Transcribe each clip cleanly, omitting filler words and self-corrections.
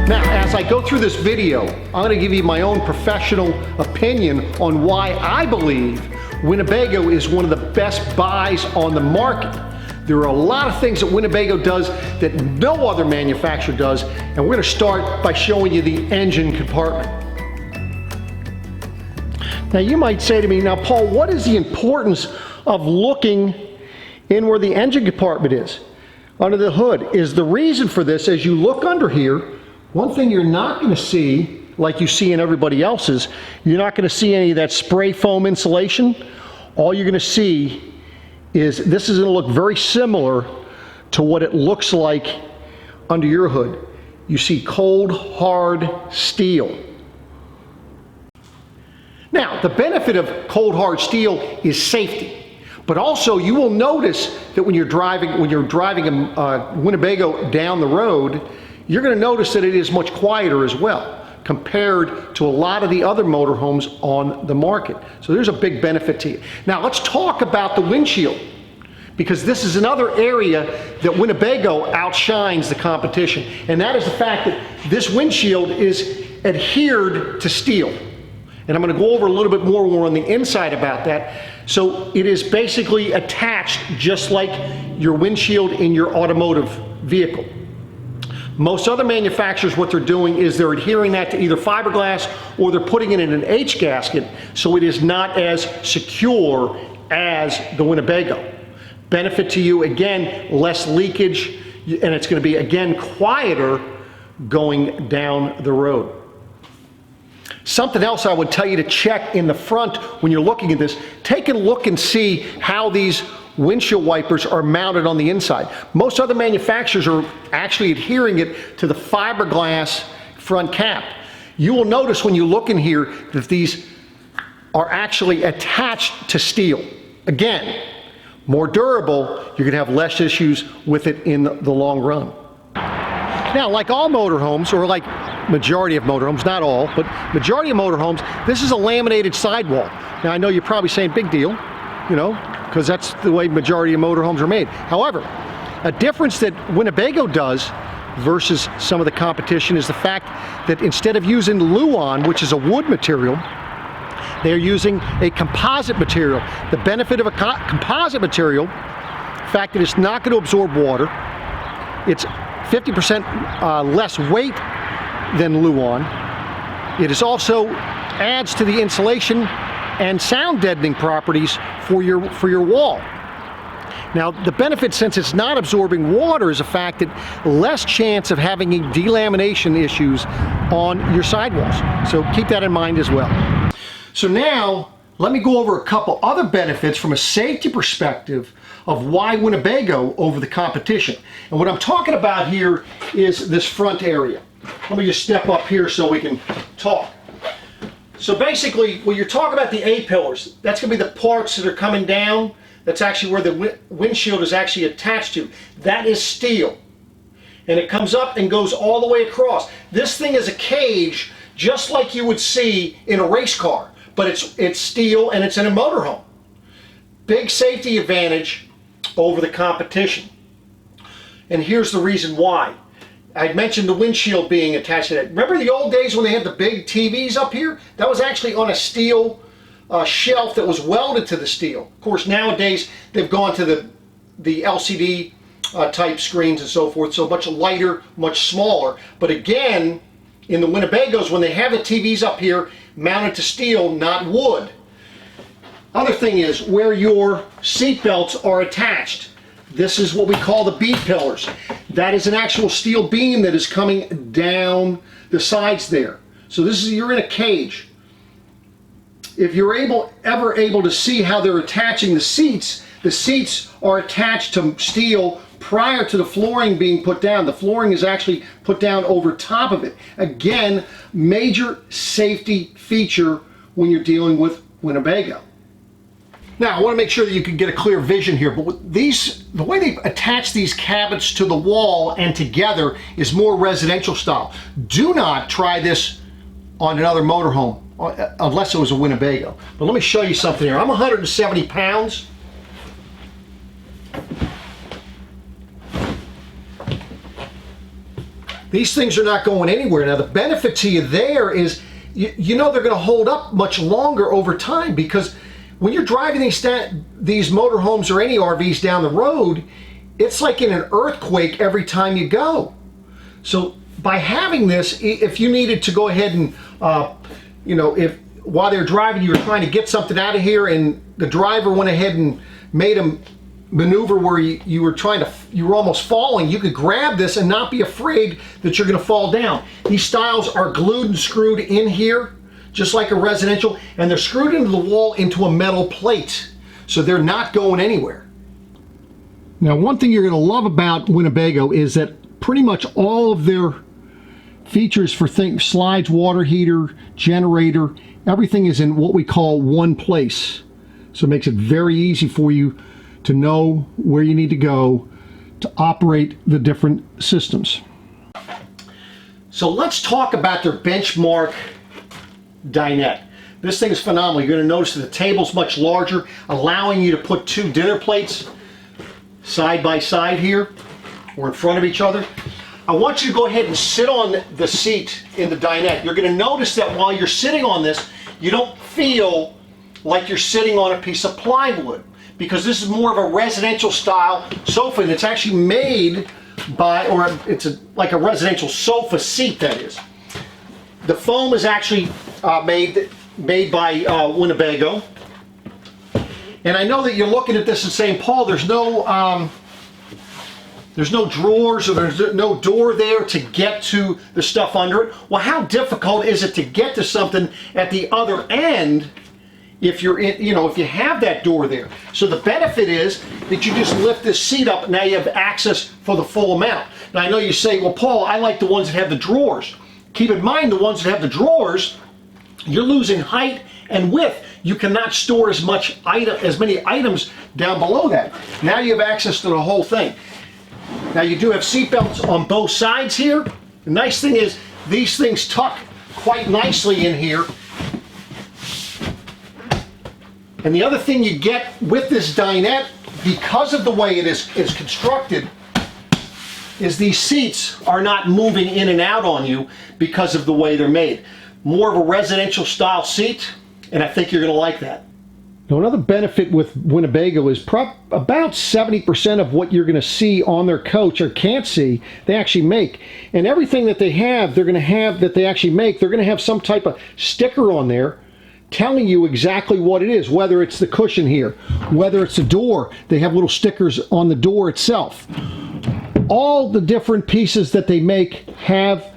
Now, as I go through this video, I'm going to give you my own professional opinion on why I believe Winnebago is one of the best buys on the market. There are a lot of things that Winnebago does that no other manufacturer does, and we're going to start by showing you the engine compartment. Now, you might say to me, now Paul, what is the importance of looking in where the engine compartment is, under the hood? Is the reason for this, as you look under here, one thing you're not going to see, like you see in everybody else's, you're not going to see any of that spray foam insulation. All you're going to see is this is going to look very similar to what it looks like under your hood. You see cold, hard steel. Now, the benefit of cold, hard steel is safety. But also, you will notice that when you're driving a Winnebago down the road, you're going to notice that it is much quieter as well compared to a lot of the other motorhomes on the market. So there's a big benefit to you. Now let's talk about the windshield, because this is another area that Winnebago outshines the competition, and that is the fact that this windshield is adhered to steel. And I'm going to go over a little bit more on the inside about that. So it is basically attached just like your windshield in your automotive vehicle. Most other manufacturers, what they're doing is they're adhering that to either fiberglass or they're putting it in an H gasket, so it is not as secure as the Winnebago. Benefit to you, again, less leakage, and it's going to be, again, quieter going down the road. Something else I would tell you to check in the front when you're looking at this, take a look and see how these windshield wipers are mounted on the inside. Most other manufacturers are actually adhering it to the fiberglass front cap. You will notice when you look in here that these are actually attached to steel. Again, more durable, you're going to have less issues with it in the long run. Now, like all motorhomes, or like majority of motorhomes, not all, but majority of motorhomes, this is a laminated sidewall. Now, I know you're probably saying big deal, you know, because that's the way majority of motorhomes are made. However, a difference that Winnebago does versus some of the competition is the fact that instead of using Luan, which is a wood material, they're using a composite material. The benefit of a composite material, the fact that it's not going to absorb water, it's 50% less weight than Luan. It is also adds to the insulation and sound deadening properties for your wall. Now, the benefit, since it's not absorbing water, is the fact that less chance of having delamination issues on your sidewalls. So keep that in mind as well. So now, let me go over a couple other benefits from a safety perspective of why Winnebago over the competition. And what I'm talking about here is this front area. Let me just step up here so we can talk. So basically, when you're talking about the A-pillars, that's going to be the parts that are coming down. That's actually where the windshield is actually attached to. That is steel. And it comes up and goes all the way across. This thing is a cage, just like you would see in a race car. But it's steel and it's in a motorhome. Big safety advantage over the competition. And here's the reason why. I mentioned the windshield being attached to that. Remember the old days when they had the big TVs up here? That was actually on a steel shelf that was welded to the steel. Of course, nowadays they've gone to the LCD type screens and so forth, so much lighter, much smaller. But again, in the Winnebagos, when they have the TVs up here mounted to steel, not wood. Other thing is where your seat belts are attached. This is what we call the B-pillars. That is an actual steel beam that is coming down the sides there. So this is, you're in a cage. If you're ever able to see how they're attaching the seats are attached to steel prior to the flooring being put down. The flooring is actually put down over top of it. Again, major safety feature when you're dealing with Winnebago. Now, I want to make sure that you can get a clear vision here, but with these, the way they attach these cabinets to the wall and together is more residential style. Do not try this on another motorhome unless it was a Winnebago. But let me show you something here. I'm 170 pounds. These things are not going anywhere. Now the benefit to you there is, you know they're going to hold up much longer over time, because when you're driving these motorhomes or any RVs down the road, it's like in an earthquake every time you go. So by having this, if you needed to go ahead and, if while they're driving you were trying to get something out of here and the driver went ahead and made a maneuver where you were almost falling, you could grab this and not be afraid that you're going to fall down. These stiles are glued and screwed in here, just like a residential, and they're screwed into the wall into a metal plate, so they're not going anywhere. Now, one thing you're going to love about Winnebago is that pretty much all of their features for things, slides, water heater, generator, everything is in what we call one place. So it makes it very easy for you to know where you need to go to operate the different systems. So let's talk about their benchmark dinette. This thing is phenomenal. You're going to notice that the table's much larger, allowing you to put two dinner plates side by side here or in front of each other. I want you to go ahead and sit on the seat in the dinette. You're going to notice that while you're sitting on this, you don't feel like you're sitting on a piece of plywood, because this is more of a residential style sofa, and it's actually made by, or it's like a residential sofa seat, that is. The foam is actually made by Winnebago. And I know that you're looking at this and saying, Paul, there's no drawers, or there's no door there to get to the stuff under it. Well, how difficult is it to get to something at the other end if you're in, if you have that door there? So the benefit is that you just lift this seat up, and now you have access for the full amount. Now I know you say, well, Paul, I like the ones that have the drawers. Keep in mind, the ones that have the drawers, you're losing height and width. You cannot store as many items down below that. Now you have access to the whole thing. Now you do have seat belts on both sides here. The nice thing is these things tuck quite nicely in here. And the other thing you get with this dinette, because of the way it is constructed, is these seats are not moving in and out on you because of the way they're made. More of a residential style seat, and I think you're going to like that. Now, another benefit with Winnebago is about 70% of what you're going to see on their coach, or can't see, they actually make. And everything that they have, they're going to have, that they actually make, they're going to have some type of sticker on there telling you exactly what it is, whether it's the cushion here, whether it's the door. They have little stickers on the door itself. All the different pieces that they make have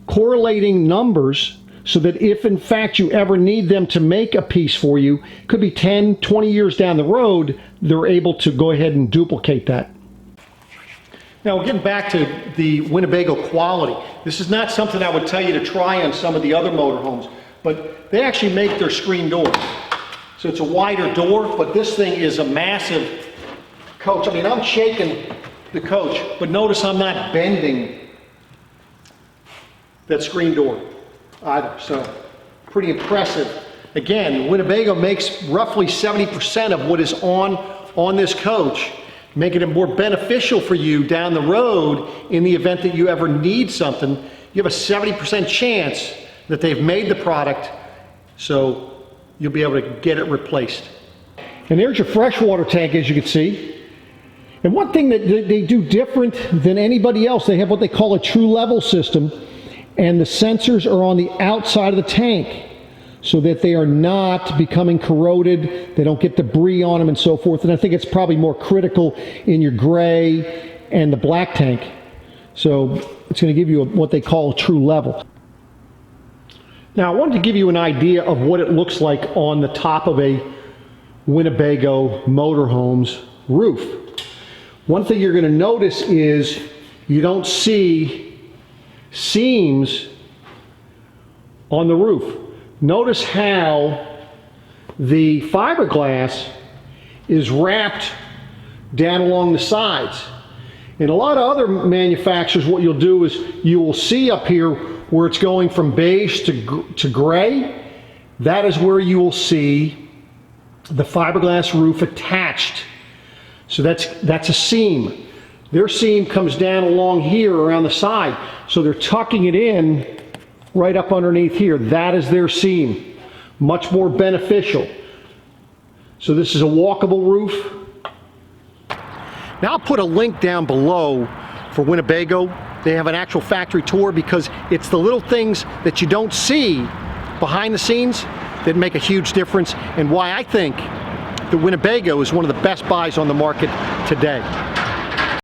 correlating numbers, so that if in fact you ever need them to make a piece for you, it could be 10, 20 years down the road, they're able to go ahead and duplicate that. Now, getting back to the Winnebago quality, this is not something I would tell you to try on some of the other motorhomes, but they actually make their screen door. So it's a wider door, but this thing is a massive coach. I mean, I'm shaking the coach, but notice I'm not bending that screen door either. So pretty impressive. Again, Winnebago makes roughly 70% of what is on this coach, making it more beneficial for you down the road in the event that you ever need something. You have a 70% chance that they've made the product, so you'll be able to get it replaced. And there's your freshwater tank, as you can see. And one thing that they do different than anybody else, they have what they call a true level system, and the sensors are on the outside of the tank so that they are not becoming corroded, they don't get debris on them and so forth. And I think it's probably more critical in your gray and the black tank. So it's going to give you what they call a true level. Now, I wanted to give you an idea of what it looks like on the top of a Winnebago motorhome's roof. One thing you're going to notice is you don't see seams on the roof. Notice how the fiberglass is wrapped down along the sides. And a lot of other manufacturers, what you'll do is you will see up here where it's going from beige to gray. That is where you will see the fiberglass roof attached. So that's a seam. Their seam comes down along here around the side. So they're tucking it in right up underneath here. That is their seam. Much more beneficial. So this is a walkable roof. Now I'll put a link down below for Winnebago. They have an actual factory tour because it's the little things that you don't see behind the scenes that make a huge difference and why I think the Winnebago is one of the best buys on the market today.